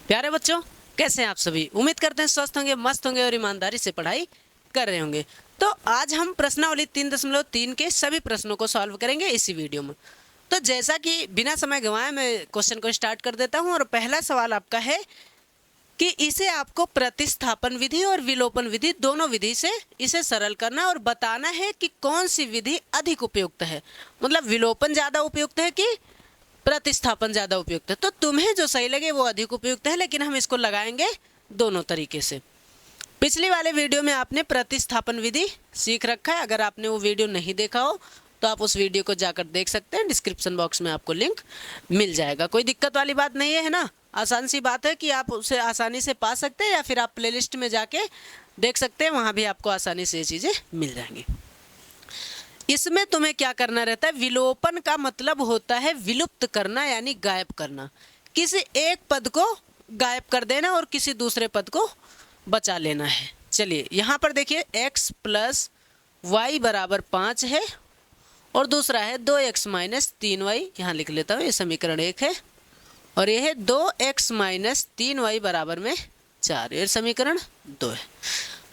प्यारे बच्चों, कैसे हैं आप सभी। उम्मीद करते हैं स्वस्थ होंगे, मस्त होंगे और ईमानदारी से पढ़ाई कर रहे होंगे। तो आज हम प्रश्नावली 3.3 के सभी प्रश्नों को सॉल्व करेंगे इसी वीडियो में। तो जैसा कि बिना समय गंवाए मैं क्वेश्चन को स्टार्ट कर देता हूं और पहला सवाल आपका है कि इसे आपको प्रतिस्थापन विधि और विलोपन विधि दोनों विधि से इसे सरल करना और बताना है कि कौन सी विधि अधिक उपयुक्त है। मतलब विलोपन ज़्यादा उपयुक्त है कि प्रतिस्थापन ज़्यादा उपयुक्त है। तो तुम्हें जो सही लगे वो अधिक उपयुक्त है, लेकिन हम इसको लगाएंगे दोनों तरीके से। पिछली वाले वीडियो में आपने प्रतिस्थापन विधि सीख रखा है। अगर आपने वो वीडियो नहीं देखा हो तो आप उस वीडियो को जाकर देख सकते हैं। डिस्क्रिप्शन बॉक्स में आपको लिंक मिल जाएगा। कोई दिक्कत वाली बात नहीं है ना। आसान सी बात है कि आप उसे आसानी से पा सकते हैं, या फिर आप प्लेलिस्ट में जाके देख सकते हैं, वहाँ भी आपको आसानी से ये चीज़ें मिल जाएंगी। इसमें तुम्हें क्या करना रहता है, विलोपन का मतलब होता है विलुप्त करना, यानी गायब करना। किसी एक पद को गायब कर देना और किसी दूसरे पद को बचा लेना है। चलिए यहाँ पर देखिए, x प्लस वाई बराबर 5 है और दूसरा है 2x माइनस 3y। यहाँ लिख लेता हूँ, ये समीकरण 1 है और ये है 2x माइनस 3y बराबर में 4, ये समीकरण 2 है।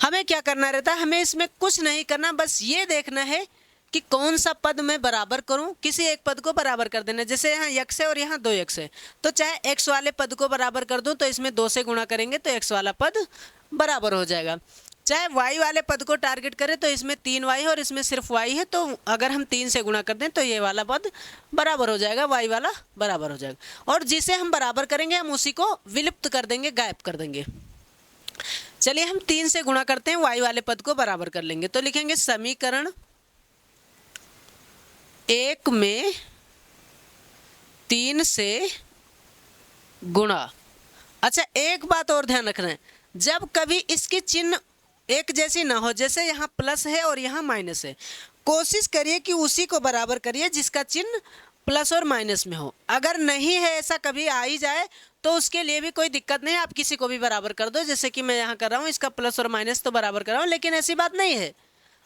हमें क्या करना रहता है, हमें इसमें कुछ नहीं करना, बस ये देखना है कि कौन सा पद मैं बराबर करूं। किसी एक पद को बराबर कर देना। जैसे यहाँ x है और यहाँ 2x है, तो चाहे x वाले पद को बराबर कर दूं तो इसमें 2 से गुणा करेंगे तो x वाला पद बराबर हो जाएगा। चाहे y वाले पद को टारगेट करें तो इसमें 3y है और इसमें सिर्फ y है, तो अगर हम 3 से गुणा कर दें तो ये वाला पद बराबर हो जाएगा, y वाला बराबर हो जाएगा। और जिसे हम बराबर करेंगे हम उसी को विलुप्त कर देंगे, गायब कर देंगे। चलिए हम 3 से गुणा करते हैं, y वाले पद को बराबर कर लेंगे। तो लिखेंगे समीकरण 1 में 3 से गुणा। अच्छा, एक बात और ध्यान रखना है, जब कभी इसकी चिन्ह एक जैसी ना हो, जैसे यहाँ प्लस है और यहाँ माइनस है, कोशिश करिए कि उसी को बराबर करिए जिसका चिन्ह प्लस और माइनस में हो। अगर नहीं है, ऐसा कभी आ ही जाए तो उसके लिए भी कोई दिक्कत नहीं है, आप किसी को भी बराबर कर दो। जैसे कि मैं यहाँ कर रहा हूँ, इसका प्लस और माइनस तो बराबर कर रहा हूँ, लेकिन ऐसी बात नहीं है।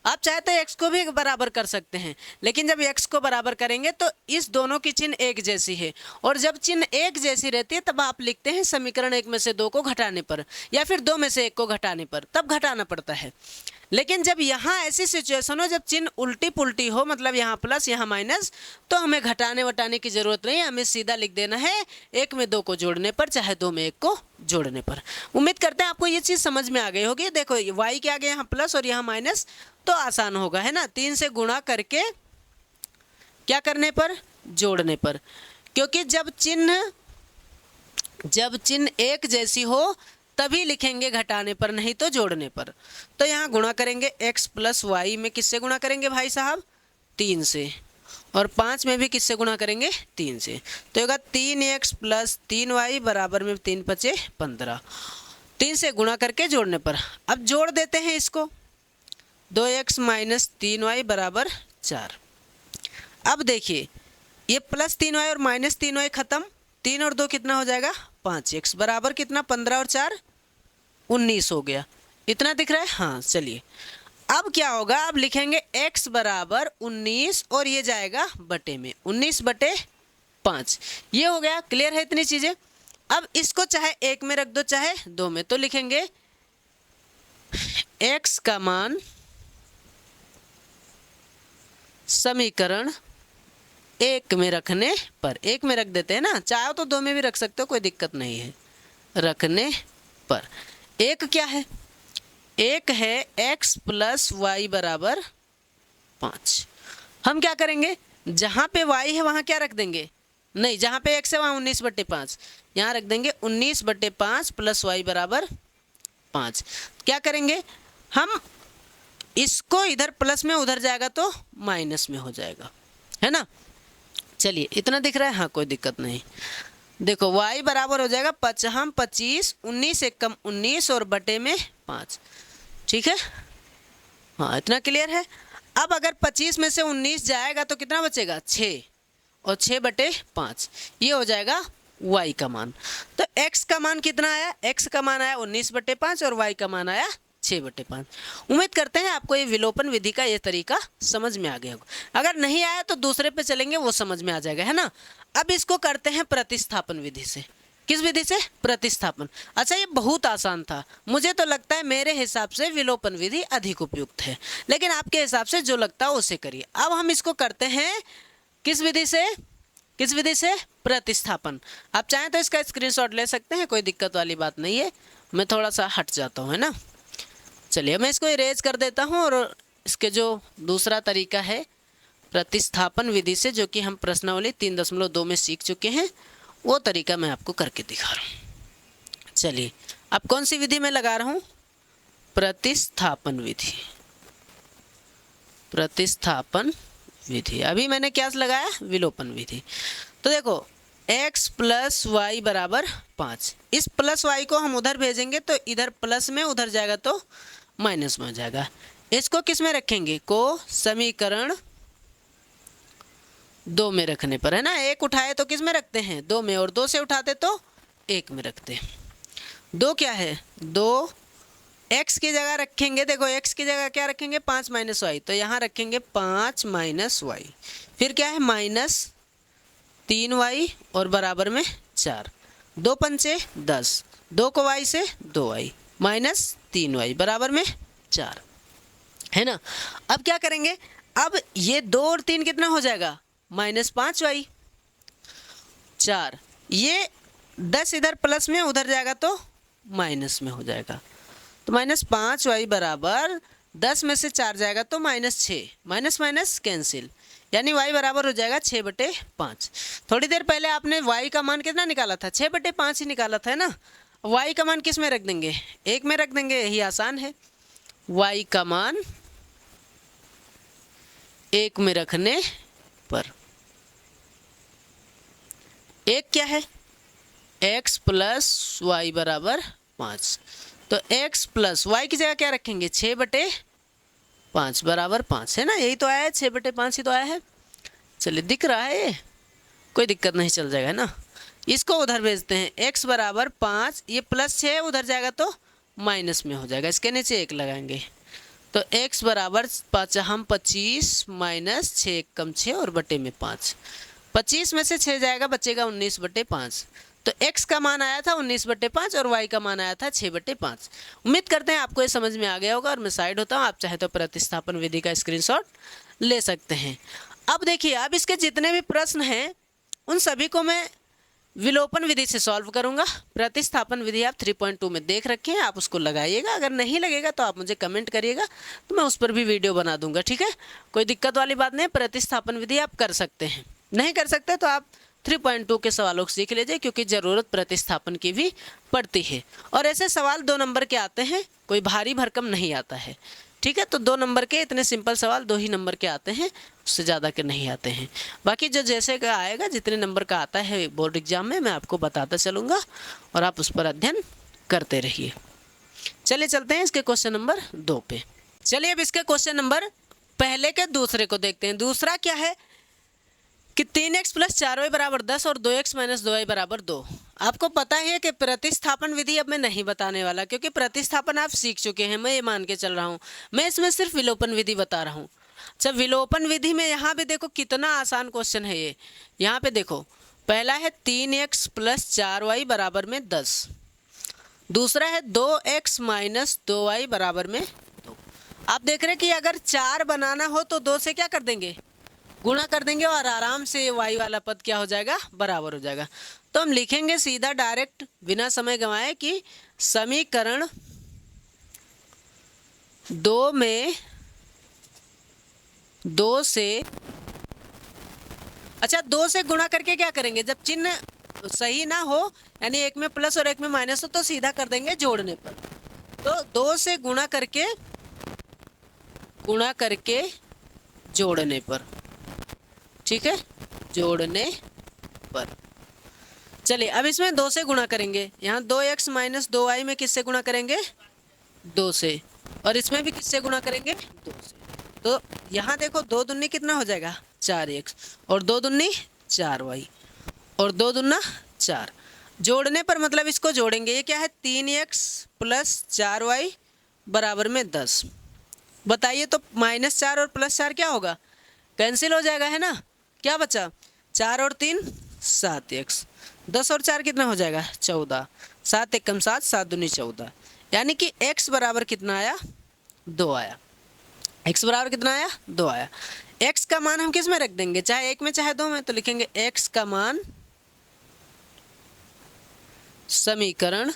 आप चाहे तो x को भी बराबर कर सकते हैं, लेकिन जब x को बराबर करेंगे तो इस दोनों की चिन्ह एक जैसी है, और जब चिन्ह एक जैसी रहती है तब आप लिखते हैं समीकरण 1 में से 2 को घटाने पर, या फिर 2 में से 1 को घटाने पर, तब घटाना पड़ता है। लेकिन जब यहाँ ऐसी सिचुएशन हो जब चिन्ह उल्टी पुल्टी हो, मतलब यहाँ प्लस यहाँ माइनस, तो हमें घटाने वटाने की जरूरत नहीं है, हमें सीधा लिख देना है 1 में 2 को जोड़ने पर, चाहे 2 में 1 को जोड़ने पर। उम्मीद करते हैं आपको ये चीज़ समझ में आ गई होगी। देखो y के आगे यहाँ प्लस और यहाँ माइनस, तो आसान होगा, है ना। 3 से गुणा करके क्या करने पर, जोड़ने पर, क्योंकि जब चिन्ह एक जैसी हो तभी लिखेंगे घटाने पर, नहीं तो जोड़ने पर। तो यहाँ गुणा करेंगे x प्लस वाई में, किससे गुणा करेंगे भाई साहब, 3 से, और 5 में भी किससे गुणा करेंगे, 3 से। तो होगा 3x प्लस 3y बराबर में 3 × 5 = 15। 3 से गुणा करके जोड़ने पर। अब जोड़ देते हैं इसको, 2x माइनस 3y बराबर 4। अब देखिए, ये प्लस 3y और माइनस 3y खत्म, 3 और 2 कितना हो जाएगा, 5x बराबर कितना, 15 और 4 19 हो गया। इतना दिख रहा है, हाँ। चलिए अब क्या होगा, अब लिखेंगे x बराबर 19 और ये जाएगा बटे में, 19/5। ये हो गया, क्लियर है इतनी चीज़ें। अब इसको चाहे 1 में रख दो चाहे 2 में, तो लिखेंगे x का मान समीकरण 1 में रखने पर, 1 में रख देते हैं ना, चाहो तो 2 में भी रख सकते हो, कोई दिक्कत नहीं है। रखने पर 1 क्या है, 1 है x प्लस वाई बराबर 5। हम क्या करेंगे, जहाँ पे y है वहाँ क्या रख देंगे, नहीं, जहाँ पे x है वहाँ 19/5, यहाँ रख देंगे 19/5 प्लस वाई बराबर 5। क्या करेंगे हम, इसको इधर प्लस में उधर जाएगा तो माइनस में हो जाएगा, है ना। चलिए इतना दिख रहा है, हाँ, कोई दिक्कत नहीं। देखो y बराबर हो जाएगा 25, 19 × 1 = 19 और बटे में 5, ठीक है, हाँ, इतना क्लियर है। अब अगर 25 में से 19 जाएगा तो कितना बचेगा, 6, और 6/5, ये हो जाएगा y का मान। तो x का मान कितना आया, x का मान आया 19/5 और y का मान आया 6/5। उम्मीद करते हैं आपको ये विलोपन विधि का ये तरीका समझ में आ गया होगा। अगर नहीं आया तो दूसरे पे चलेंगे, वो समझ में आ जाएगा, है ना। अब इसको करते हैं प्रतिस्थापन विधि से। किस विधि से? प्रतिस्थापन। अच्छा, ये बहुत आसान था, मुझे तो लगता है मेरे हिसाब से विलोपन विधि अधिक उपयुक्त है, लेकिन आपके हिसाब से जो लगता है उसे करिए। अब हम इसको करते हैं किस विधि से? किस विधि से? प्रतिस्थापन। आप चाहें तो इसका स्क्रीनशॉट ले सकते हैं, कोई दिक्कत वाली बात नहीं है। मैं थोड़ा सा हट जाता हूँ, है ना। चलिए मैं इसको इरेज कर देता हूँ, और इसके जो दूसरा तरीका है प्रतिस्थापन विधि से, जो कि हम प्रश्नावली 3.2 में सीख चुके हैं, वो तरीका मैं आपको करके दिखा रहा हूँ। चलिए, अब कौन सी विधि में लगा रहा हूँ? प्रतिस्थापन विधि। प्रतिस्थापन विधि। अभी मैंने क्या लगाया? विलोपन विधि। तो देखो x प्लस वाई बराबर 5, इस प्लस वाई को हम उधर भेजेंगे तो इधर प्लस में, उधर जाएगा तो माइनस में हो जाएगा। इसको किस में रखेंगे? को समीकरण 2 में रखने पर, है ना। एक उठाए तो किस में रखते हैं? 2 में, और 2 से उठाते तो 1 में रखते हैं। 2 क्या है? 2 x की जगह रखेंगे, देखो x की जगह क्या रखेंगे? 5 माइनस वाई, तो यहाँ रखेंगे 5 माइनस वाई। फिर क्या है? माइनस 3y और बराबर में 4। 2 पंचे 10, 2 को y से 2y, माइनस 3y बराबर में 4, है ना। अब क्या करेंगे? अब ये 2 और 3 कितना हो जाएगा? Minus 5y, 4। ये 10 इधर प्लस में, उधर जाएगा तो माइनस में हो जाएगा। तो माइनस 5y बराबर 10 में से 4 जाएगा तो माइनस 6, माइनस माइनस कैंसिल, यानी y बराबर हो जाएगा 6/5। थोड़ी देर पहले आपने y का मान कितना निकाला था? 6/5 ही निकाला था, है ना। y का मान किस में रख देंगे? 1 में रख देंगे, यही आसान है। y का मान 1 में रखने पर 1 क्या है? x प्लस वाई बराबर 5। तो x प्लस वाई की जगह क्या रखेंगे? 6/5 बराबर 5, है ना। यही तो आया है, 6/5 ही तो आया है। चलिए, दिख रहा है ये, कोई दिक्कत नहीं, चल जाएगा ना। इसको उधर भेजते हैं, x बराबर 5, ये प्लस 6 उधर जाएगा तो माइनस में हो जाएगा, इसके नीचे 1 लगाएंगे। तो x बराबर 5 हम 25 माइनस 6 कम 6 और बटे में 5, 25 में से 6 जाएगा, बचेगा 19/5। तो x का मान आया था 19/5 और y का मान आया था 6/5। उम्मीद करते हैं आपको ये समझ में आ गया होगा, और मैं साइड होता हूँ, आप चाहे तो प्रतिस्थापन विधि का स्क्रीनशॉट ले सकते हैं। अब देखिए, अब इसके जितने भी प्रश्न हैं उन सभी को मैं विलोपन विधि से सॉल्व करूंगा। प्रतिस्थापन विधि आप 3.2 में देख रखे हैं, आप उसको लगाइएगा। अगर नहीं लगेगा तो आप मुझे कमेंट करिएगा, तो मैं उस पर भी वीडियो बना दूंगा, ठीक है। कोई दिक्कत वाली बात नहीं, प्रतिस्थापन विधि आप कर सकते हैं। नहीं कर सकते तो आप 3.2 के सवालों को सीख लीजिए, क्योंकि ज़रूरत प्रतिस्थापन की भी पड़ती है। और ऐसे सवाल 2 नंबर के आते हैं, कोई भारी भरकम नहीं आता है, ठीक है। तो 2 नंबर के इतने सिंपल सवाल 2 ही नंबर के आते हैं, उससे ज़्यादा के नहीं आते हैं। बाकी जो जैसे का आएगा, जितने नंबर का आता है बोर्ड एग्जाम में, मैं आपको बताता चलूँगा, और आप उस पर अध्ययन करते रहिए। चलिए चलते हैं इसके क्वेश्चन नंबर 2 पे। चलिए अब इसके क्वेश्चन नंबर पहले के दूसरे को देखते हैं। दूसरा क्या है कि 3x प्लस 4y बराबर 10 और 2x माइनस 2y बराबर 2। आपको पता है कि प्रतिस्थापन विधि अब मैं नहीं बताने वाला, क्योंकि प्रतिस्थापन आप सीख चुके हैं, मैं ये मान के चल रहा हूँ। मैं इसमें सिर्फ विलोपन विधि बता रहा हूँ। अच्छा, विलोपन विधि में यहाँ पे देखो कितना आसान क्वेश्चन है ये। यहाँ पे देखो, पहला है 3x प्लस 4y बराबर में 10, दूसरा है 2x माइनस 2y बराबर में 2। आप देख रहे हैं कि अगर 4 बनाना हो तो 2 से क्या कर देंगे? गुणा कर देंगे, और आराम से y वाला पद क्या हो जाएगा? बराबर हो जाएगा। तो हम लिखेंगे सीधा डायरेक्ट, बिना समय गंवाए, कि समीकरण 2 में 2 से, अच्छा 2 से गुणा करके क्या करेंगे? जब चिन्ह सही ना हो, यानी एक में प्लस और एक में माइनस हो, तो सीधा कर देंगे जोड़ने पर। तो 2 से गुणा करके जोड़ने पर, ठीक है, जोड़ने पर। चलिए अब इसमें 2 से गुणा करेंगे। यहाँ 2x माइनस 2y में किससे गुणा करेंगे? 2 से, और इसमें भी किससे गुणा करेंगे? 2 से। तो यहाँ देखो 2 दूनी कितना हो जाएगा? 4x, और 2 दूनी 4y, और 2 दूना 4। जोड़ने पर मतलब इसको जोड़ेंगे, ये क्या है? 3x प्लस 4y बराबर में 10। बताइए तो -4 और +4 क्या होगा? कैंसिल हो जाएगा, है ना। क्या बचा? 4 और 3 7x, 10 और 4 कितना हो जाएगा 14, 7 एकम 7, 7 दूनी 14, यानी कि x बराबर कितना आया 2 आया। x बराबर कितना आया 2 आया। x का मान हम किस में रख देंगे, चाहे 1 में चाहे 2 में, तो लिखेंगे x का मान समीकरण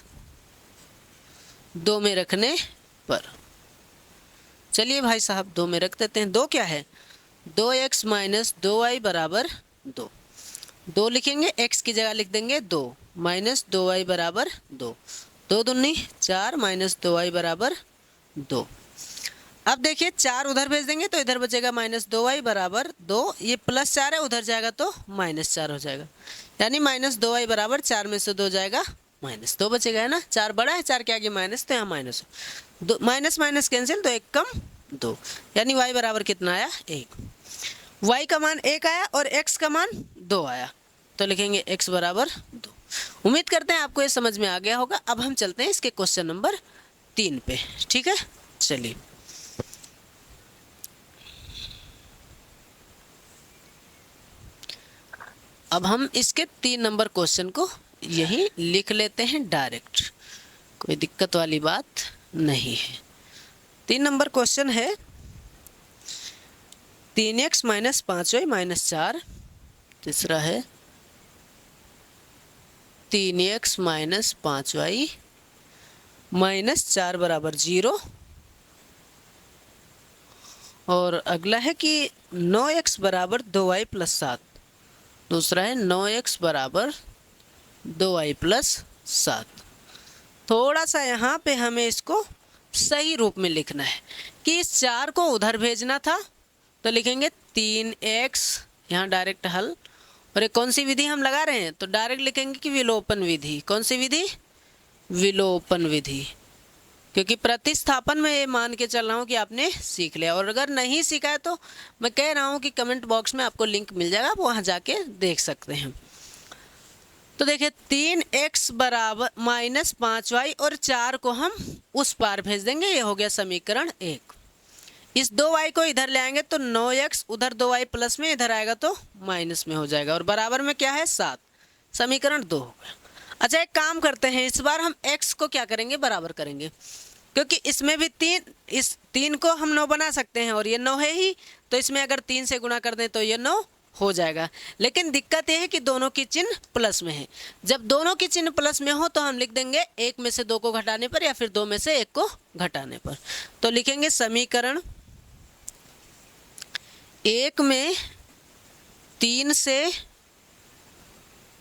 2 में रखने पर। चलिए भाई साहब 2 में रख देते हैं। 2 क्या है 2x माइनस 2y बराबर 2, 2 लिखेंगे, x की जगह लिख देंगे 2 माइनस 2y बराबर 2, 2 दूनी 4 माइनस 2y बराबर 2। अब देखिए 4 उधर भेज देंगे तो इधर बचेगा माइनस 2y बराबर 2, ये प्लस 4 है, उधर जाएगा तो माइनस 4 हो जाएगा, यानी माइनस 2y बराबर 4 में से 2 जाएगा माइनस 2 बचेगा, है ना। 4 बड़ा है, 4 के आगे माइनस, तो यहाँ माइनस दो, माइनस माइनस कैंसिल, तो 1 कम 2, यानी y बराबर कितना आया 1। y का मान 1 आया और x का मान 2 आया, तो लिखेंगे x बराबर 2। उम्मीद करते हैं आपको ये समझ में आ गया होगा। अब हम चलते हैं इसके क्वेश्चन नंबर 3 पे, ठीक है। चलिए अब हम इसके 3 नंबर क्वेश्चन को यही लिख लेते हैं डायरेक्ट, कोई दिक्कत वाली बात नहीं है। 3 नंबर क्वेश्चन है 3x माइनस 5y माइनस 4, तीसरा है 3x माइनस 5y माइनस 4 बराबर 0, और अगला है कि 9x बराबर 2y प्लस 7, दूसरा है 9x बराबर 2y प्लस 7। थोड़ा सा यहाँ पे हमें इसको सही रूप में लिखना है कि इस 4 को उधर भेजना था, तो लिखेंगे 3x, यहाँ डायरेक्ट हल, और ये कौन सी विधि हम लगा रहे हैं, तो डायरेक्ट लिखेंगे कि विलोपन विधि। कौन सी विधि, विलोपन विधि, क्योंकि प्रतिस्थापन में ये मान के चल रहा हूँ कि आपने सीख लिया, और अगर नहीं सीखा है तो मैं कह रहा हूँ कि कमेंट बॉक्स में आपको लिंक मिल जाएगा, आप वहाँ जाके देख सकते हैं। तो देखिए 3x बराबर माइनस 5y और 4 को हम उस पार भेज देंगे, ये हो गया समीकरण 1। इस 2y को इधर ले आएंगे तो 9x, उधर 2y प्लस में, इधर आएगा तो माइनस में हो जाएगा, और बराबर में क्या है 7, समीकरण 2 हो गया। अच्छा एक काम करते हैं, इस बार हम x को क्या करेंगे बराबर करेंगे, क्योंकि इसमें भी 3, इस 3 को हम 9 बना सकते हैं और ये 9 है ही, तो इसमें अगर 3 से गुणा कर दें तो ये 9 हो जाएगा। लेकिन दिक्कत ये है कि दोनों की चिन्ह प्लस में है। जब दोनों की चिन्ह प्लस में हो तो हम लिख देंगे 1 में से 2 को घटाने पर, या फिर 2 में से 1 को घटाने पर। तो लिखेंगे समीकरण 1 में 3 से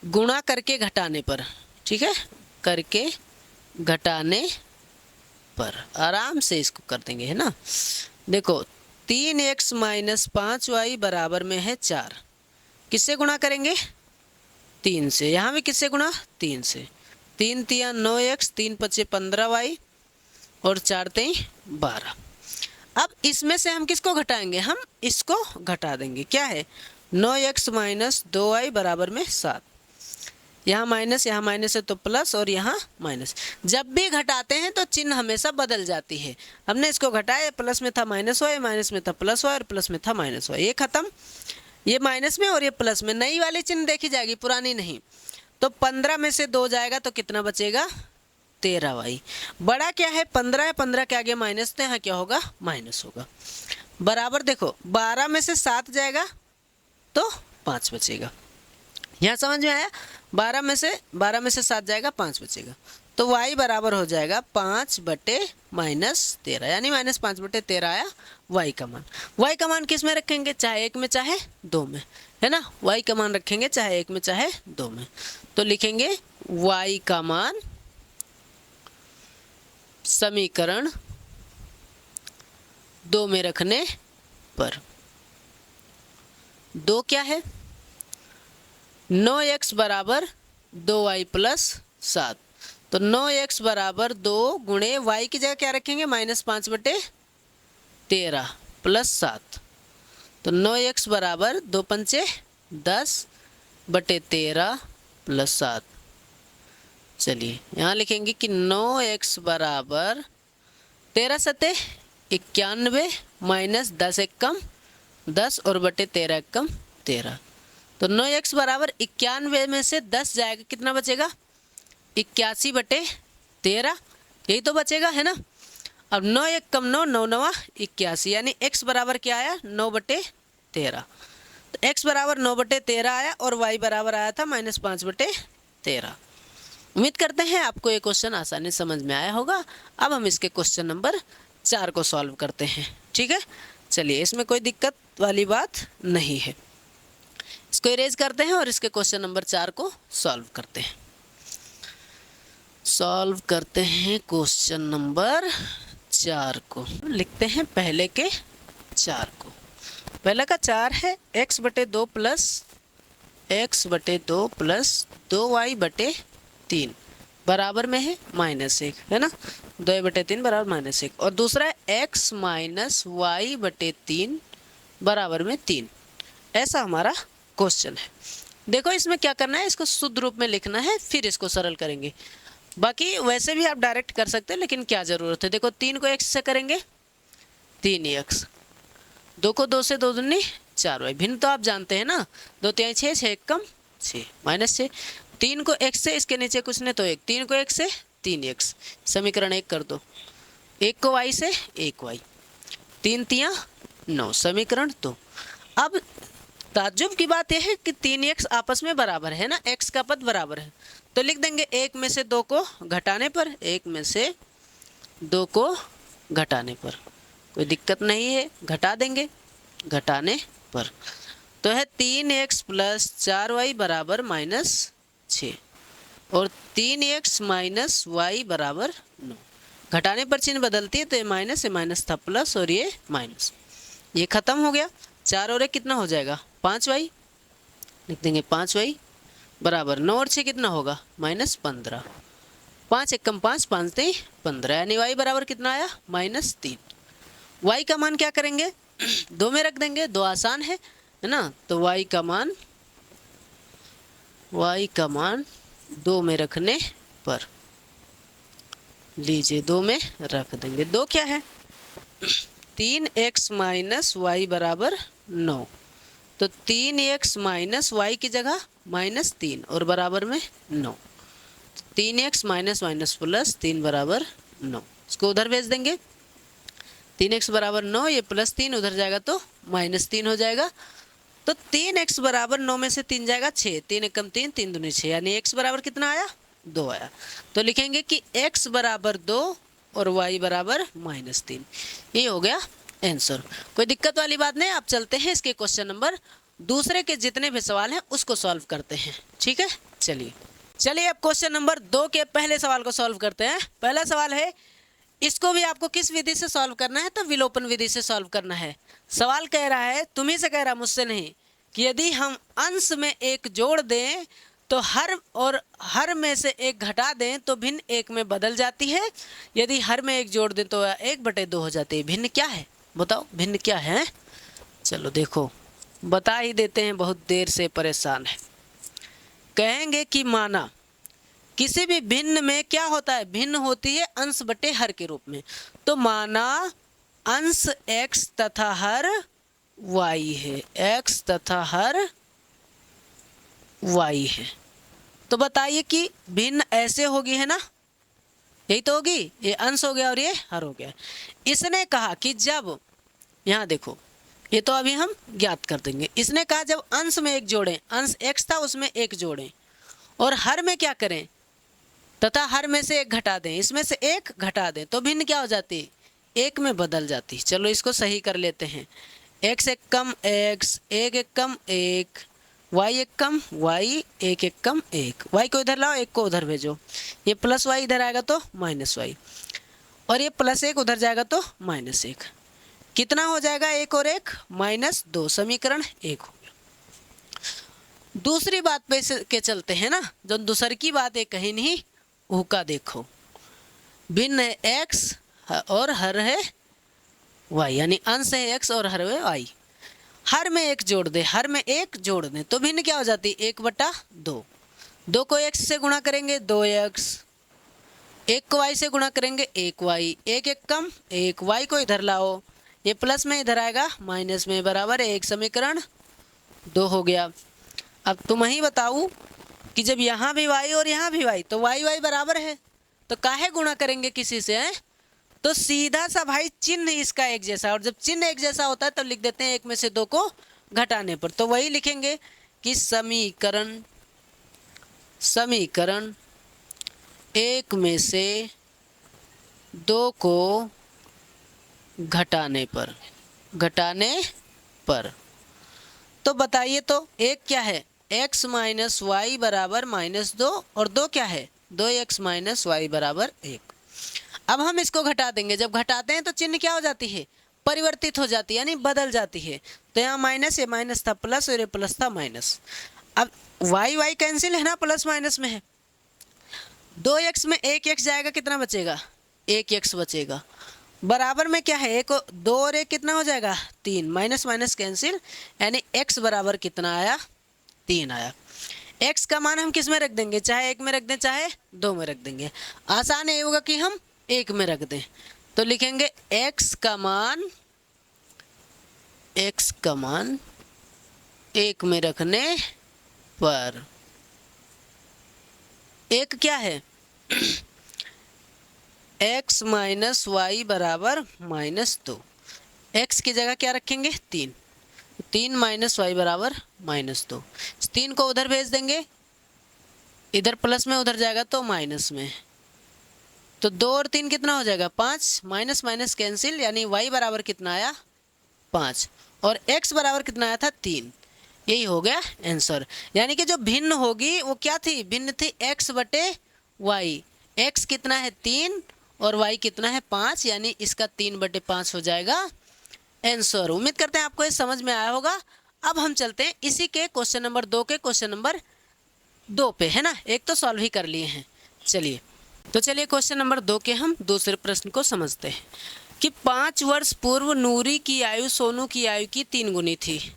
गुणा करके घटाने पर, ठीक है, करके घटाने पर आराम से इसको कर देंगे, है ना। देखो 3x माइनस 5y बराबर में है 4, किससे गुणा करेंगे 3 से, यहाँ भी किससे गुणा 3 से, 3 तिया 9x, 3 पचे 15y और 4 तेई 12। अब इसमें से हम किसको घटाएंगे, हम इसको घटा देंगे, क्या है 9x माइनस 2y बराबर में 7, यहाँ माइनस है तो प्लस, और यहाँ माइनस। जब भी घटाते हैं तो चिन्ह हमेशा बदल जाती है। हमने इसको घटाया, प्लस में था माइनस हुआ, माइनस में था प्लस हुआ, और प्लस में था माइनस हुआ, ये खत्म, ये माइनस में और ये प्लस में, नई वाली चिन्ह देखी जाएगी, पुरानी नहीं। तो 15 में से 2 जाएगा तो कितना बचेगा 13y। बड़ा क्या है 15 है, 15 के आगे माइनस, तो यहाँ क्या होगा माइनस होगा, बराबर। देखो 12 में से 7 जाएगा तो 5 बचेगा, यहाँ समझ में आया। 12 में से 7 जाएगा 5 बचेगा, तो y बराबर हो जाएगा 5 बटे माइनस 13, यानी माइनस 5 बटे 13 आया y का मान। y का मान किस में रखेंगे, चाहे 1 में चाहे 2 में, है ना। y का मान रखेंगे चाहे 1 में चाहे 2 में, तो लिखेंगे y का मान समीकरण 2 में रखने पर। 2 क्या है 9x बराबर 2y प्लस 7, तो 9x बराबर 2 गुणे y की जगह क्या रखेंगे माइनस 5 बटे 13 प्लस 7, तो 9x बराबर 2 पंचे 10 बटे 13 प्लस 7। चलिए यहाँ लिखेंगे कि 9x बराबर 13 सते 91 माइनस 10 एक कम 10 और बटे 13 एक कम 13, तो 9x बराबर 91 में से 10 जाएगा, कितना बचेगा? 81/13, यही तो बचेगा, है ना। अब 9 1 कम 9, 9 9 81, यानी x बराबर क्या आया? 9/13। तो x बराबर 9/13 आया और y बराबर आया था -5/13। उम्मीद करते हैं आपको ये क्वेश्चन आसानी समझ में आया होगा। अब हम इसके क्वेश्चन नंबर 4 को सॉल्व करते हैं, ठीक है। चलिए, इसमें कोई दिक्कत वाली बात नहीं है। इसको इरेज करते हैं और इसके क्वेश्चन नंबर 4 को सॉल्व करते हैं। सॉल्व करते हैं क्वेश्चन नंबर 4 को, लिखते हैं पहले के 4 को। पहले का 4 है x/2 प्लस 2y/3 बराबर में है -1, है ना। 2/3 बराबर -1। और दूसरा है x - y/3 बराबर में 3। ऐसा हमारा क्वेश्चन है। देखो, इसमें क्या करना है, इसको शुद्ध रूप में लिखना है, फिर इसको सरल करेंगे। बाकी वैसे भी आप डायरेक्ट कर सकते हैं, लेकिन क्या ज़रूरत है। देखो, 3 को x से करेंगे 3x, 2 को 2 से 2 दूनी 4y। भिन्न तो आप जानते हैं ना, 2 3 6, 6 कम 6 -6। 3 को x से, इसके नीचे कुछ नहीं तो 1, 3 को x से 3x, समीकरण 1 कर दो। 1 को y से 1y, 3 3 9, समीकरण 2। अब ताज्जुब की बात यह है कि 3x आपस में बराबर है ना, x का पद बराबर है, तो लिख देंगे 1 में से 2 को घटाने पर, 1 में से 2 को घटाने पर कोई दिक्कत नहीं है, घटा देंगे घटाने पर। तो है 3x + 4y बराबर -6 और 3x - y बराबर 9। घटाने पर चिन्ह बदलती है, तो ये माइनस था प्लस और ये माइनस, ये खत्म हो गया। 4 और 1 कितना हो जाएगा? 5y। लिख देंगे 5y बराबर 9 और 6 कितना होगा? -15। 5 1 कम 5, 5 3 15, यानी y बराबर कितना आया? -3। y का मान क्या करेंगे? 2 में रख देंगे, 2 आसान है ना। तो y का मान 2 में रखने पर, लीजिए 2 में रख देंगे। 2 क्या है? 3x - y बराबर 9, तो 3x - y की जगह -3 और बराबर में 9। 3x माइनस प्लस 3 बराबर 9, इसको उधर भेज देंगे। 3x बराबर 9, ये +3 उधर जाएगा तो -3 हो जाएगा। तो 3x बराबर 9 में से 3 जाएगा 6, 3 1 कम 3, 3 दूनी 6, यानी x बराबर कितना आया? 2 आया। तो लिखेंगे कि x बराबर 2 और y बराबर -3। ये हो गया आंसर। कोई दिक्कत वाली बात नहीं। आप चलते हैं इसके क्वेश्चन नंबर दूसरे के जितने भी सवाल हैं उसको सॉल्व करते हैं, ठीक है। चलिए अब क्वेश्चन नंबर 2 के पहले सवाल को सॉल्व करते हैं। पहला सवाल है, इसको भी आपको किस विधि से सॉल्व करना है? तो विलोपन विधि से सॉल्व करना है। सवाल कह रहा है, तुम्ही से कह रहा, मुझसे नहीं, कि यदि हम अंश में 1 जोड़ दें तो हर में से 1 घटा दें तो भिन्न 1 में बदल जाती है। यदि हर में 1 जोड़ दें तो 1/2 हो जाती है। भिन्न क्या है? बताओ, भिन्न क्या है? चलो देखो, बता ही देते हैं, बहुत देर से परेशान है। कहेंगे कि माना किसी भी भिन्न में क्या होता है? भिन्न होती है अंश बटे हर के रूप में। तो माना अंश x तथा हर y है, x तथा हर y है। तो बताइए कि भिन्न ऐसे होगी, है ना, यही तो होगी। ये अंश हो गया और ये हर हो गया। इसने कहा कि जब, यहाँ देखो, ये तो अभी हम ज्ञात कर देंगे। इसने कहा जब अंश में 1 जोड़ें, अंश x था उसमें 1 जोड़ें, और हर में क्या करें? तथा हर में से 1 घटा दें, इसमें से 1 घटा दें, तो भिन्न क्या हो जाती? 1 में बदल जाती। चलो इसको सही कर लेते हैं। x 1 कम x, 1 1 कम 1, y 1 कम y, 1 1 कम 1। y को इधर लाओ, 1 को उधर भेजो, ये +y इधर आएगा तो -y, और ये +1 उधर जाएगा तो -1। कितना हो जाएगा? 1 और 1 -2, समीकरण 1 हो गया। दूसरी बात पे के चलते हैं ना, जो दूसर की बात है कहीं नहीं, उसका देखो। भिन्न है x और हर है y, यानी अंश है x और हर है y। हर में 1 जोड़ दे, हर में 1 जोड़ दें तो भिन्न क्या हो जाती? 1/2। 2 को x से गुणा करेंगे 2x, 1 को y से गुणा करेंगे 1y, 1 1 कम 1, y को इधर लाओ, ये प्लस में इधर आएगा माइनस में, बराबर 1, समीकरण 2 हो गया। अब तुम ही बताओ कि जब यहाँ भी y और यहाँ भी y, तो y बराबर है, तो काहे गुणा करेंगे किसी से हैं? तो सीधा सा भाई चिन्ह इसका एक जैसा, और जब चिन्ह एक जैसा होता है तब लिख देते हैं एक में से दो को घटाने पर। तो वही लिखेंगे कि समीकरण एक में से दो को घटाने पर। तो बताइए तो एक क्या है, x माइनस वाई बराबर -2, और दो क्या है, 2x माइनस वाई बराबर 1। अब हम इसको घटा देंगे, जब घटाते हैं तो चिन्ह क्या हो जाती है, परिवर्तित हो जाती है, यानी बदल जाती है। तो यहाँ माइनस, ये माइनस था प्लस, और ये प्लस था माइनस। अब y कैंसिल है ना, प्लस माइनस में है। 2x में 1x जाएगा, कितना बचेगा, 1x बचेगा। बराबर में क्या है, एक 2 और 1 कितना हो जाएगा, 3, माइनस माइनस कैंसिल, यानी x बराबर कितना आया, 3 आया। x का मान हम किस में रख देंगे, चाहे 1 में रख दें चाहे 2 में रख देंगे। आसान ये होगा कि हम 1 में रख दें, तो लिखेंगे x का मान 1 में रखने पर, एक क्या है x माइनस वाई बराबर -2, x की जगह क्या रखेंगे, 3 माइनस वाई बराबर -2। 3 को उधर भेज देंगे, इधर प्लस में उधर जाएगा तो माइनस में, तो 2 और 3 कितना हो जाएगा, 5, माइनस माइनस कैंसिल, यानी y बराबर कितना आया, 5, और x बराबर कितना आया था, 3। यही हो गया आंसर। यानी कि जो भिन्न होगी वो क्या थी, भिन्न थी x बटे y। x कितना है, 3, और y कितना है, 5, यानी इसका 3/5 हो जाएगा आंसर। उम्मीद करते हैं आपको ये समझ में आया होगा। अब हम चलते हैं इसी के क्वेश्चन नंबर 2 के क्वेश्चन नंबर 2 पे, है ना। एक तो सॉल्व ही कर लिए हैं। चलिए क्वेश्चन नंबर 2 के हम दूसरे प्रश्न को समझते हैं कि 5 वर्ष पूर्व नूरी की आयु सोनू की आयु की 3 गुनी थी।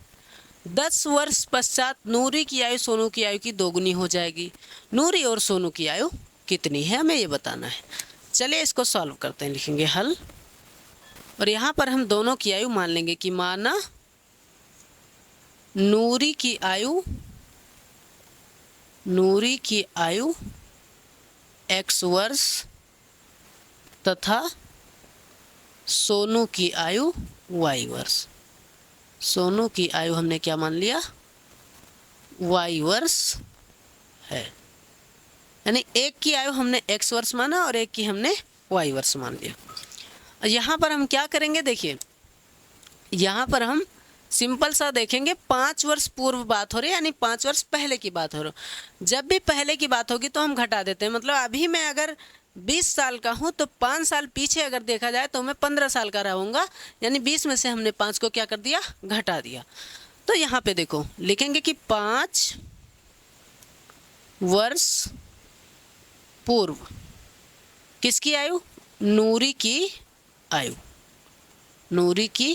10 वर्ष पश्चात नूरी की आयु सोनू की आयु की 2 गुनी हो जाएगी। नूरी और सोनू की आयु कितनी है, हमें ये बताना है। चलिए इसको सॉल्व करते हैं, लिखेंगे हल, और यहाँ पर हम दोनों की आयु मान लेंगे कि माना नूरी की आयु x वर्ष तथा सोनू की आयु y वर्ष। सोनू की आयु हमने क्या मान लिया, y वर्ष है, यानी एक की आयु हमने x वर्ष माना और एक की हमने y वर्ष मान लिया। यहाँ पर हम क्या करेंगे, देखिए यहाँ पर हम सिंपल सा देखेंगे, 5 वर्ष पूर्व बात हो रही है, यानी 5 वर्ष पहले की बात हो रही। जब भी पहले की बात होगी तो हम घटा देते हैं। मतलब अभी मैं अगर 20 साल का हूँ तो 5 साल पीछे अगर देखा जाए तो मैं 15 साल का रहूँगा, यानी 20 में से हमने 5 को क्या कर दिया, घटा दिया। तो यहाँ पे देखो लिखेंगे कि 5 वर्ष पूर्व किसकी आयु, नूरी की आयु। नूरी की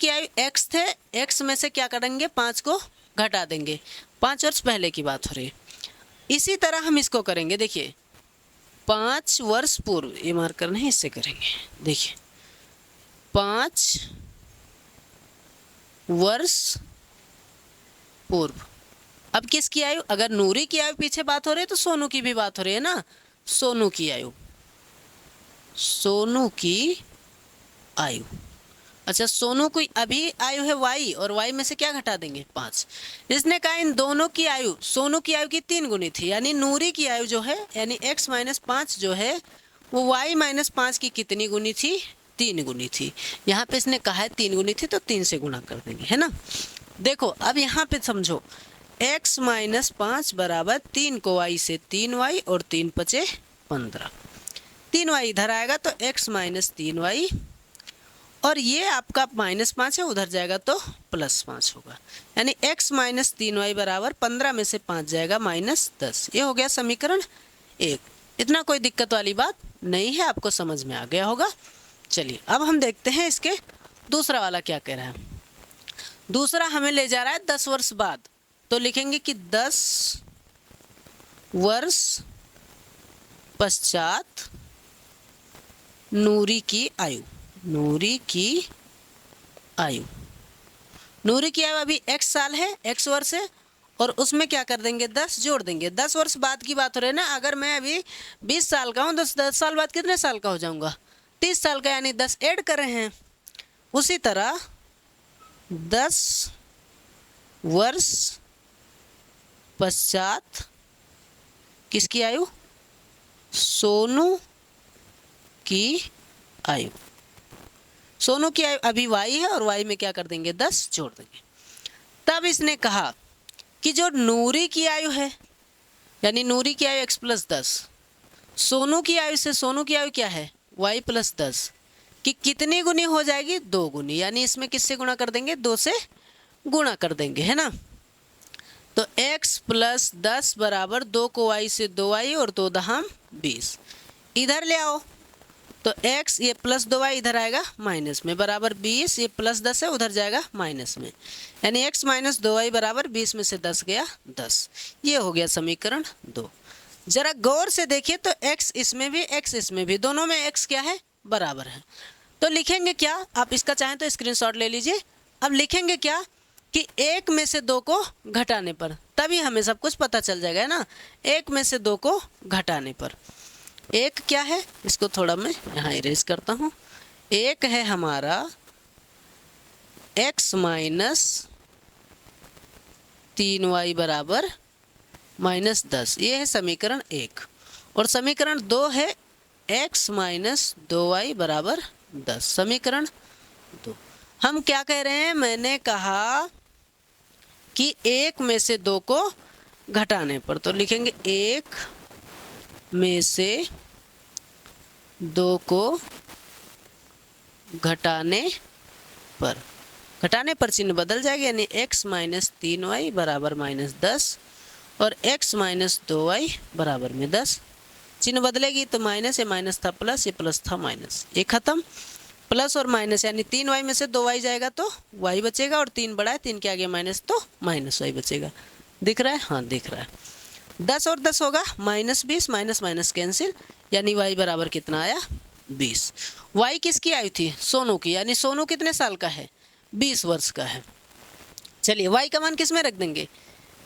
आयु x थे, x में से क्या करेंगे, 5 को घटा देंगे। 5 वर्ष पहले की बात हो रही है। इसी तरह हम इसको करेंगे, देखिए 5 वर्ष पूर्व, ये मार्कर नहीं इससे करेंगे, देखिए 5 वर्ष पूर्व। अब किसकी आयु, अगर नूरी की आयु पीछे बात हो रही है तो सोनू की भी बात हो रही है ना। सोनू की आयु, अच्छा सोनू की अभी आयु है y, और y में से क्या घटा देंगे, 5। इसने कहा इन दोनों की आयु, सोनू की आयु की 3 गुनी थी, यानी नूरी की आयु जो है, यानी x - 5 जो है वो y - 5 की कितनी गुनी थी, 3 गुनी थी। यहाँ पे इसने कहा है 3 गुनी थी, तो 3 से गुणा कर देंगे, है ना। देखो अब यहाँ पे समझो, x - 5 बराबर 3 को y से 3y, और 3 × 5 = 15। 3y इधर आएगा तो x - 3y, और ये आपका -5 है, उधर जाएगा तो +5 होगा, यानी x - 3y बराबर 15 में से 5 जाएगा -10। ये हो गया समीकरण 1। इतना कोई दिक्कत वाली बात नहीं है, आपको समझ में आ गया होगा। चलिए अब हम देखते हैं इसके दूसरा वाला क्या कह रहा है। दूसरा हमें ले जा रहा है 10 वर्ष बाद, तो लिखेंगे कि 10 वर्ष पश्चात नूरी की आयु। नूरी की आयु अभी x साल है, x वर्ष है, और उसमें क्या कर देंगे 10 जोड़ देंगे। 10 वर्ष बाद की बात हो रही है ना। अगर मैं अभी 20 साल का हूँ, 10 साल बाद कितने साल का हो जाऊँगा 30 साल का, यानी 10 ऐड कर रहे हैं। उसी तरह 10 वर्ष पश्चात किसकी आयु, सोनू की आयु। सोनू की आयु अभी y है और y में क्या कर देंगे 10 जोड़ देंगे। तब इसने कहा कि जो नूरी की आयु है, यानी नूरी की आयु x प्लस 10, सोनू की आयु से सोनू की आयु क्या है y प्लस 10, कि कितनी गुनी हो जाएगी 2 गुनी, यानी इसमें किससे गुणा कर देंगे 2 से गुणा कर देंगे, है ना। तो x प्लस 10 बराबर 2 को y से 2y और 2 दहाम 20, इधर ले आओ तो x ये प्लस 2y इधर आएगा माइनस में, बराबर 20, ये प्लस 10 है उधर जाएगा माइनस में, यानी x माइनस 2y बराबर 20 में से 10 गया 10। ये हो गया समीकरण 2। जरा गौर से देखिए तो x इसमें भी x इसमें भी, दोनों में x क्या है बराबर है। तो लिखेंगे क्या, आप इसका चाहें तो स्क्रीनशॉट ले लीजिए। अब लिखेंगे क्या कि 1 में से 2 को घटाने पर, तभी हमें सब कुछ पता चल जाएगा, है ना। 1 में से 2 को घटाने पर एक क्या है, इसको थोड़ा मैं यहाँ इरेज करता हूँ। एक है हमारा x माइनस 3y बराबर माइनस 10, ये है समीकरण 1। और समीकरण 2 है x माइनस 2y बराबर 10, समीकरण 2। हम क्या कह रहे हैं, मैंने कहा कि 1 में से 2 को घटाने पर, तो लिखेंगे 1 में से 2 को घटाने पर चिन्ह बदल जाएगा, यानी x माइनस 3y बराबर माइनस 10 और x माइनस 2y बराबर में 10। चिन्ह बदलेगी तो माइनस, ये माइनस था प्लस, ये प्लस था माइनस, ये खत्म। प्लस और माइनस यानी 3y में से 2y जाएगा तो y बचेगा, और 3 बड़ा है, 3 के आगे माइनस तो माइनस y बचेगा। दिख रहा है, हाँ दिख रहा है। 10 और 10 होगा माइनस 20, माइनस माइनस कैंसिल, यानी y बराबर कितना आया 20। y किसकी आयु थी, सोनू की, यानी सोनू कितने साल का है 20 वर्ष का है। चलिए y का मान किस में रख देंगे,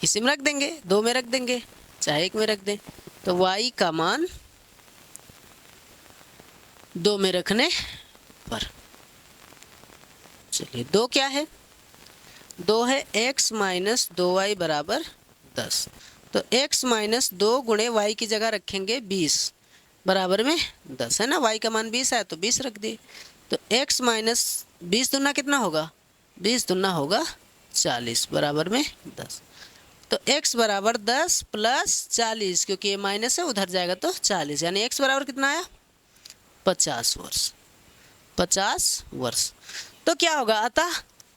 इसी में रख देंगे, 2 में रख देंगे, चाहे 1 में रख दें। तो y का मान 2 में रखने पर, चलिए 2 क्या है, 2 है x माइनस 2y बराबर 10। तो x माइनस 2 गुणे y की जगह रखेंगे 20 बराबर में 10, है ना। y का मान 20 है तो 20 रख दिए। तो x माइनस 20 दूना कितना होगा, 20 दूना होगा 40 बराबर में 10। तो x बराबर 10 प्लस 40, क्योंकि ये माइनस है उधर जाएगा तो 40, यानी x बराबर कितना आया 50 वर्ष। 50 वर्ष तो क्या होगा, अतः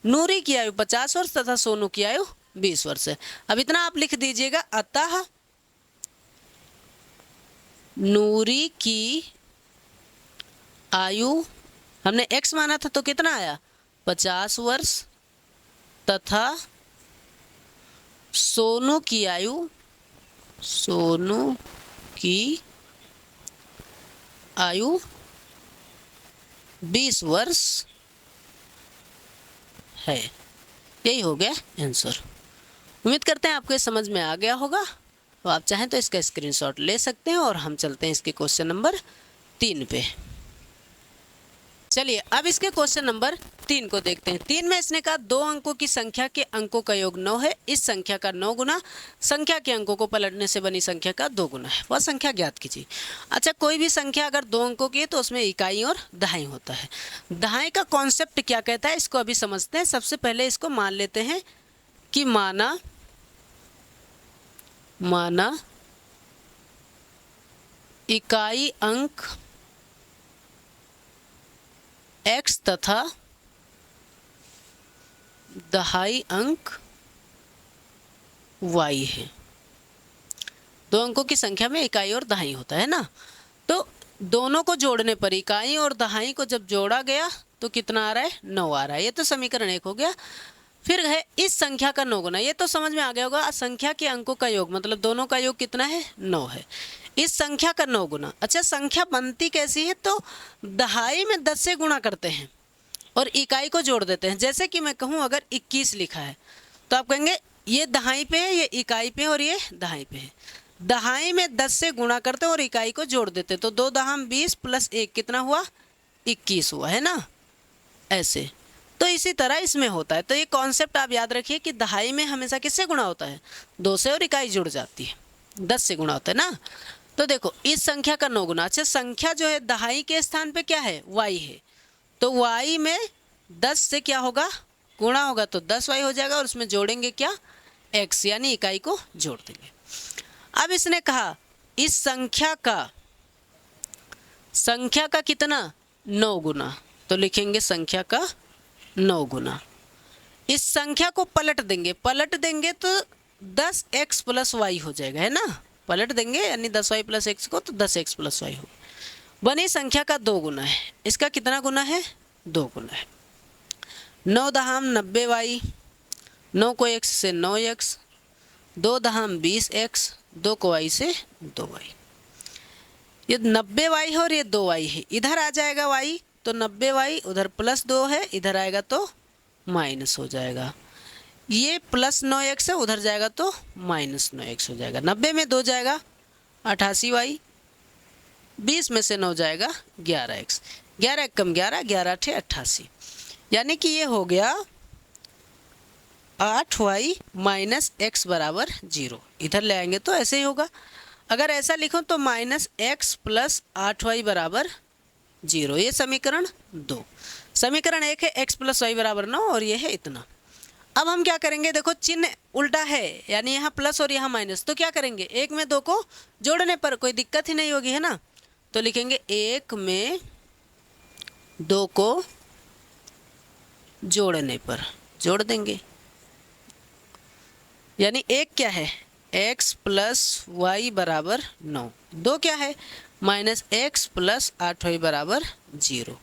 नूरी की आयु 50 वर्ष तथा सोनू की आयु 20 वर्ष है। अब इतना आप लिख दीजिएगा, अतः नूरी की आयु हमने x माना था तो कितना आया 50 वर्ष, तथा सोनू की आयु 20 वर्ष है। यही हो गया आंसर। उम्मीद करते हैं आपको ये समझ में आ गया होगा। तो आप चाहें तो इसका स्क्रीनशॉट ले सकते हैं, और हम चलते हैं इसके क्वेश्चन नंबर 3 पे। चलिए अब इसके क्वेश्चन नंबर 3 को देखते हैं। 3 में इसने कहा 2 अंकों की संख्या के अंकों का योग 9 है, इस संख्या का 9 गुना संख्या के अंकों को पलटने से बनी संख्या का 2 गुना है, वह संख्या ज्ञात कीजिए। अच्छा, कोई भी संख्या अगर 2 अंकों की है तो उसमें इकाई और दहाई होता है। दहाई का कॉन्सेप्ट क्या कहता है, इसको अभी समझते हैं। सबसे पहले इसको मान लेते हैं कि माना इकाई अंक x तथा दहाई अंक y है। 2 अंकों की संख्या में इकाई और दहाई होता है ना। तो दोनों को जोड़ने पर, इकाई और दहाई को जब जोड़ा गया तो कितना आ रहा है 9 आ रहा है। ये तो समीकरण 1 हो गया। फिर है इस संख्या का 9 गुना, ये तो समझ में आ गया होगा। संख्या के अंकों का योग मतलब दोनों का योग कितना है 9 है। इस संख्या का 9 गुना। अच्छा, संख्या बनती कैसी है, तो दहाई में 10 से गुणा करते हैं और इकाई को जोड़ देते हैं। जैसे कि मैं कहूँ अगर 21 लिखा है तो आप कहेंगे ये दहाई पे है, ये इकाई पे है और ये दहाई पे है। दहाई में 10 से गुणा करते और इकाई को जोड़ देते, तो 2 दहाम 20 प्लस 1 कितना हुआ, 21 हुआ, है ना, ऐसे। तो इसी तरह इसमें होता है। तो ये कॉन्सेप्ट आप याद रखिए कि दहाई में हमेशा किससे गुणा होता है, 2 से, और इकाई जुड़ जाती है, 10 से गुणा होता है ना। तो देखो इस संख्या का 9 गुना। अच्छा, संख्या जो है दहाई के स्थान पे क्या है, y है, तो y में 10 से क्या होगा, गुणा होगा, तो 10y हो जाएगा, और उसमें जोड़ेंगे क्या, x, यानी इकाई को जोड़ देंगे। अब इसने कहा इस संख्या का कितना, 9 गुना, तो लिखेंगे संख्या का 9 गुना। इस संख्या को पलट देंगे तो 10x प्लस वाई हो जाएगा, है ना, पलट देंगे यानी 10y प्लस एक्स को, तो 10x प्लस वाई हो। बनी संख्या का 2 गुना है, इसका कितना गुना है, 2 गुना है। 9 दहाम 90y, 9 को x से 9x, 2 दहाम 20x, 2 को y से 2y। ये 90y है और ये 2y है, इधर आ जाएगा y, तो 90y उधर प्लस 2 है, इधर आएगा तो माइनस हो जाएगा। ये प्लस 9x है, उधर जाएगा तो माइनस 9x हो जाएगा। 90 में 2 जाएगा 88y, 20 में से 9 जाएगा 11x, 11 एक कम 11, 11 8 88, यानी कि ये हो गया 8y माइनस x बराबर 0। इधर ले आएंगे तो ऐसे ही होगा। अगर ऐसा लिखो तो माइनस x प्लस 8y बराबर 0, ये समीकरण 2। समीकरण 1 है x प्लस वाई बराबर 9, और ये है इतना। अब हम क्या करेंगे, देखो चिन्ह उल्टा है, यानी यहाँ प्लस और यहाँ माइनस, तो क्या करेंगे, 1 में 2 को जोड़ने पर कोई दिक्कत ही नहीं होगी, है ना, तो लिखेंगे 1 में 2 को जोड़ने पर, जोड़ देंगे, यानी 1 क्या है, x प्लस वाई बराबर 9, 2 क्या है, माइनस एक्स प्लस 8y बराबर 0।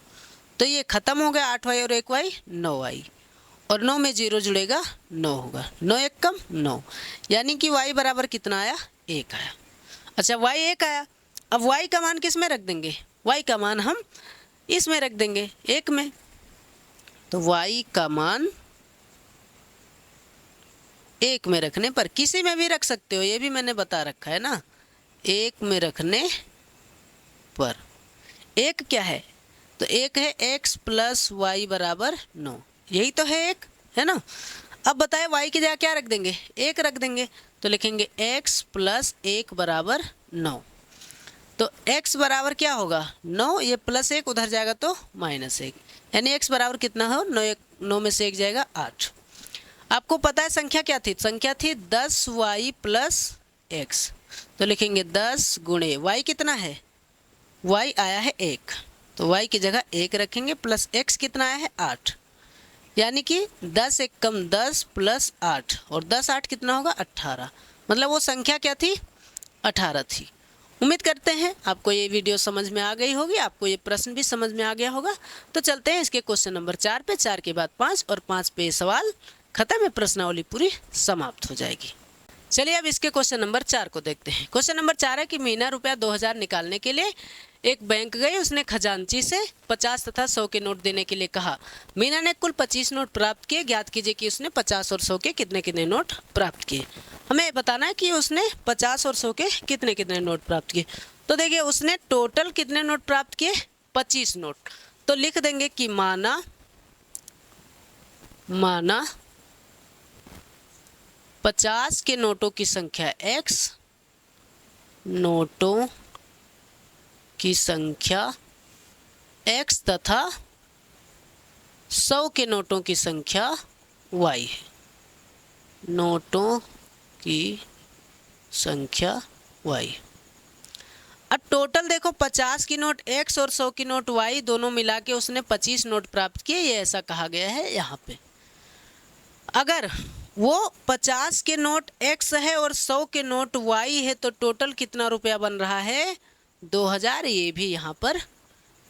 तो ये खत्म हो गया, 8y और 1y 9y, और 9 में 0 जुड़ेगा 9 होगा, 9 एक कम 9, यानी कि y बराबर कितना आया, 1 आया। अच्छा y 1 आया, अब y का मान किस में रख देंगे, y का मान हम इसमें रख देंगे 1 में, तो y का मान 1 में रखने पर, किसी में भी रख सकते हो, ये भी मैंने बता रखा है ना, 1 में रखने पर 1 क्या है, तो 1 है x प्लस वाई बराबर 9, यही तो है 1, है ना। अब बताए y की जगह क्या रख देंगे, 1 रख देंगे, तो लिखेंगे x प्लस 1 बराबर 9, तो x बराबर क्या होगा 9, ये प्लस 1 उधर जाएगा तो माइनस 1, यानी x बराबर कितना हो, 9 में से 1 जाएगा 8। आपको पता है संख्या क्या थी, संख्या थी 10y प्लस x, तो लिखेंगे 10 गुणे y कितना है, y आया है 1, तो y की जगह 1 रखेंगे, प्लस x कितना आया है 8, यानी कि 10 एक कम 10 प्लस 8, और 10 8 कितना होगा 18, मतलब वो संख्या क्या थी, 18 थी। उम्मीद करते हैं आपको ये वीडियो समझ में आ गई होगी, आपको ये प्रश्न भी समझ में आ गया होगा। तो चलते हैं इसके क्वेश्चन नंबर 4 पे, 4 के बाद 5, और 5 पे सवाल खत्म है, प्रश्नावली पूरी समाप्त हो जाएगी। चलिए अब इसके क्वेश्चन नंबर 4 को देखते हैं। क्वेश्चन नंबर 4 है कि मीना रुपया 2000 निकालने के लिए एक बैंक गई, उसने खजांची से 50 तथा 100 के नोट देने के लिए कहा। मीना ने कुल 25 नोट प्राप्त किए, ज्ञात कीजिए कि उसने 50 और 100 के कितने कितने नोट प्राप्त किए। हमें बताना है कि उसने 50 और 100 के कितने कितने नोट प्राप्त किए। तो देखिए उसने टोटल कितने नोट प्राप्त किए, 25 नोट, तो लिख देंगे कि माना 50 के नोटों की संख्या x, नोटों की संख्या x तथा 100 के नोटों की संख्या y है। नोटों की संख्या y। अब टोटल देखो 50 की नोट x और 100 की नोट y दोनों मिला के उसने 25 नोट प्राप्त किए, ये ऐसा कहा गया है यहाँ पे। अगर वो 50 के नोट x है और 100 के नोट y है, तो टोटल कितना रुपया बन रहा है, 2000, ये भी यहाँ पर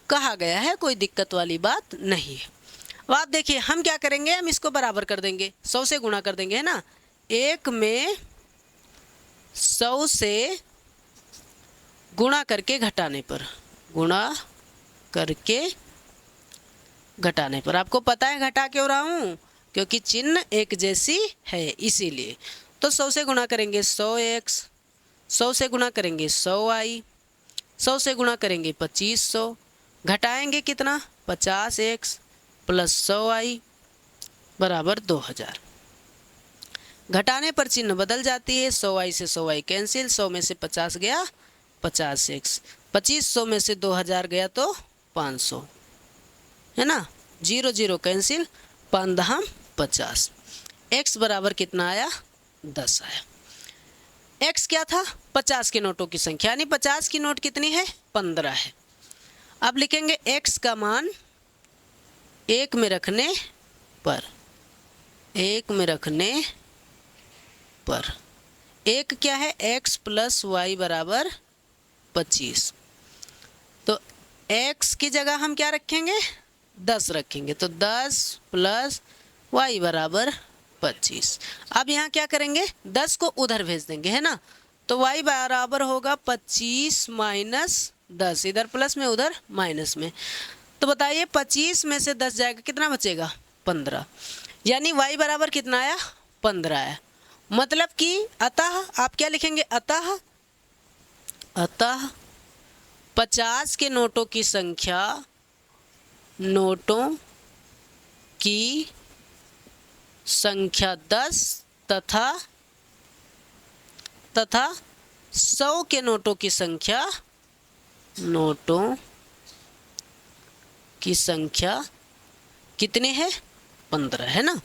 कहा गया है, कोई दिक्कत वाली बात नहीं है। अब आप देखिए हम क्या करेंगे, हम इसको बराबर कर देंगे, 100 से गुणा कर देंगे, है ना। 1 में 100 से गुणा करके घटाने पर, गुणा करके घटाने पर। आपको पता है घटा क्यों रहा हूँ, क्योंकि चिन्ह एक जैसी है इसीलिए। तो 100 से गुणा करेंगे 100x, 100 से गुणा करेंगे 100y, 100 से गुणा करेंगे 2500, घटाएंगे कितना 50x प्लस 100y बराबर 2000। घटाने पर चिन्ह बदल जाती है, 100y से 100y कैंसिल, 100 में से 50 गया 50x, 2500 में से 2000 गया तो 500 है ना, 0 0 कैंसिल, 5 दहम 50, x बराबर कितना आया 10 आया। x क्या था 50 के नोटों की संख्या, यानी 50 की नोट कितनी है 15 है। अब लिखेंगे x का मान 1 में रखने पर, 1 में रखने पर, 1 क्या है x प्लस वाई बराबर 25, तो x की जगह हम क्या रखेंगे 10 रखेंगे, तो 10 प्लस वाई बराबर 25। अब यहाँ क्या करेंगे 10 को उधर भेज देंगे है ना, तो y बराबर होगा 25 माइनस 10, इधर प्लस में उधर माइनस में। तो बताइए 25 में से 10 जाएगा कितना बचेगा 15, यानी y बराबर कितना आया 15 आया। मतलब कि अतः आप क्या लिखेंगे, अतः 50 के नोटों की संख्या, नोटों की संख्या 10 तथा 100 के नोटों की संख्या, नोटों की संख्या कितनी है 15 है ना।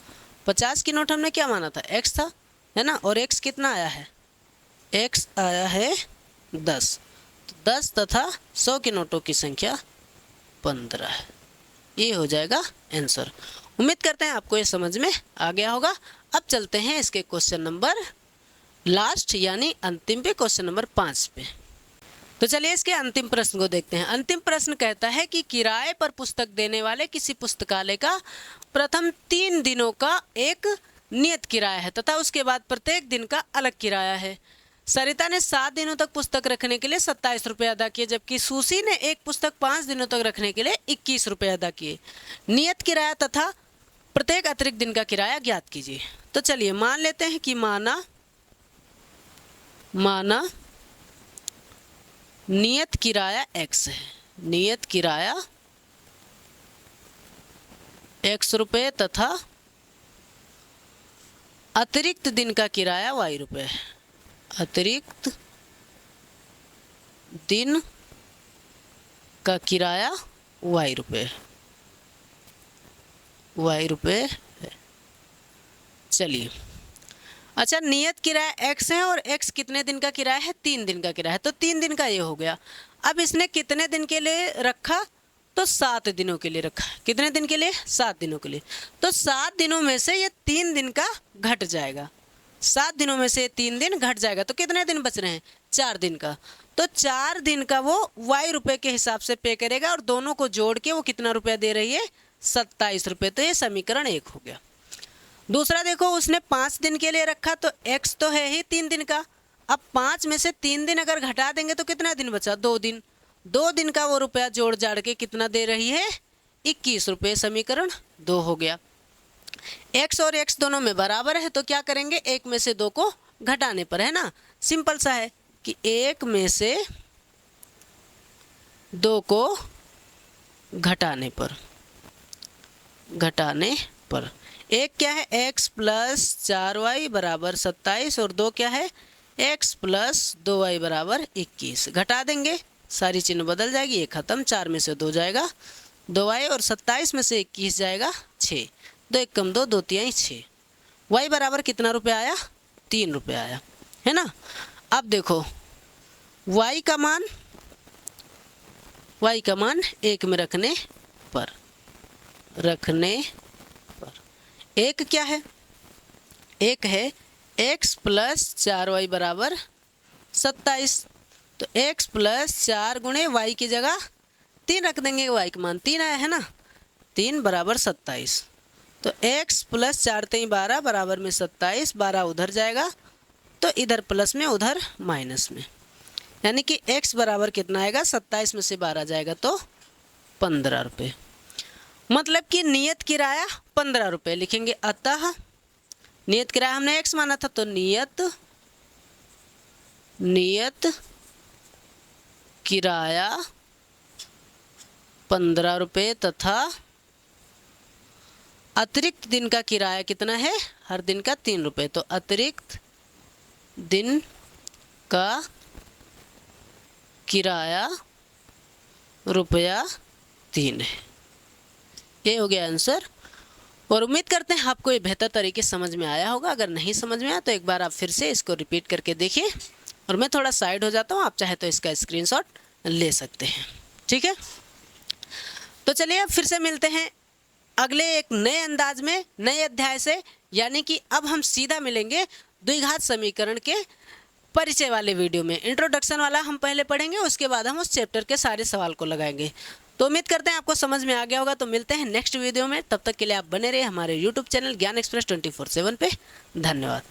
50 की नोट हमने क्या माना था x था है ना, और x कितना आया है, x आया है 10, तो 10 तथा 100 के नोटों की संख्या 15 है। ये हो जाएगा आंसर। उम्मीद करते हैं आपको ये समझ में आ गया होगा। अब चलते हैं इसके क्वेश्चन नंबर लास्ट यानी अंतिम पे, क्वेश्चन नंबर 5 पे। तो चलिए इसके अंतिम प्रश्न को देखते हैं। अंतिम प्रश्न कहता है कि किराए पर पुस्तक देने वाले किसी पुस्तकालय का प्रथम 3 दिनों का एक नियत किराया है तथा उसके बाद प्रत्येक दिन का अलग किराया है। सरिता ने 7 दिनों तक पुस्तक रखने के लिए 27 रुपये अदा किए, जबकि सुशी ने एक पुस्तक 5 दिनों तक रखने के लिए 21 रुपये अदा किए। नियत किराया तथा प्रत्येक अतिरिक्त दिन का किराया ज्ञात कीजिए। तो चलिए मान लेते हैं कि माना नियत किराया x है, नियत किराया x रुपये तथा अतिरिक्त दिन का किराया y रुपये है, अतिरिक्त दिन का किराया y रुपये है। चलिए अच्छा, नियत किराया x है और x कितने दिन का किराया है 3 दिन का किराया है, तो 3 दिन का ये हो गया। अब इसने कितने दिन के लिए रखा, तो 7 दिनों के लिए रखा। कितने दिन के लिए 7 दिनों के लिए, तो 7 दिनों में से ये 3 दिन का घट जाएगा, 7 दिनों में से 3 दिन घट जाएगा, तो कितने दिन बच रहे हैं 4 दिन का, तो 4 दिन का वो y रुपये के हिसाब से पे करेगा और दोनों को जोड़ के वो कितना रुपया दे रही है 27 रुपये। तो ये समीकरण 1 हो गया। दूसरा देखो, उसने 5 दिन के लिए रखा, तो x तो है ही 3 दिन का, अब 5 में से 3 दिन अगर घटा देंगे तो कितना दिन बचा 2 दिन, 2 दिन का वो रुपया जोड़ जाड़ के कितना दे रही है 21 रुपये। समीकरण 2 हो गया। x और x दोनों में बराबर है, तो क्या करेंगे 1 में से 2 को घटाने पर, है ना, सिंपल सा है कि 1 में से 2 को घटाने पर, एक क्या है x प्लस 4y बराबर 27 और 2 क्या है x प्लस 2y बराबर 21। घटा देंगे सारी चिन्ह बदल जाएगी, ये खत्म, 4 में से 2 जाएगा 2y और 27 में से 21 जाएगा 6, 2 1 कम 2, 2 3 6, y बराबर कितना रुपया आया 3 रुपये आया, है ना। अब देखो y का मान 1 में रखने पर, एक क्या है, एक है x प्लस 4y बराबर 27, तो x प्लस 4 गुणे y की जगह 3 रख देंगे, y का मान 3 आया है ना, 3 बराबर 27, तो x प्लस 4 3 12 बराबर में 27, 12 उधर जाएगा तो इधर प्लस में उधर माइनस में, यानी कि x बराबर कितना आएगा 27 में से 12 जाएगा तो 15 रुपये। मतलब कि नियत किराया 15 रुपये लिखेंगे। अतः नियत किराया हमने x माना था, तो नियत किराया 15 रुपये तथा अतिरिक्त दिन का किराया कितना है, हर दिन का 3 रुपये। तो अतिरिक्त दिन का किराया ₹3 है। ये हो गया आंसर। और उम्मीद करते हैं आपको ये बेहतर तरीके से समझ में आया होगा। अगर नहीं समझ में आया तो एक बार आप फिर से इसको रिपीट करके देखिए। और मैं थोड़ा साइड हो जाता हूँ, आप चाहे तो इसका स्क्रीनशॉट ले सकते हैं। ठीक है, तो चलिए अब फिर से मिलते हैं अगले एक नए अंदाज में, नए अध्याय से। यानी कि अब हम सीधा मिलेंगे द्विघात समीकरण के परिचय वाले वीडियो में। इंट्रोडक्शन वाला हम पहले पढ़ेंगे, उसके बाद हम उस चैप्टर के सारे सवाल को लगाएंगे। तो उम्मीद करते हैं आपको समझ में आ गया होगा। तो मिलते हैं नेक्स्ट वीडियो में, तब तक के लिए आप बने रहिए हमारे यूट्यूब चैनल ज्ञान एक्सप्रेस 24/7 पे। धन्यवाद।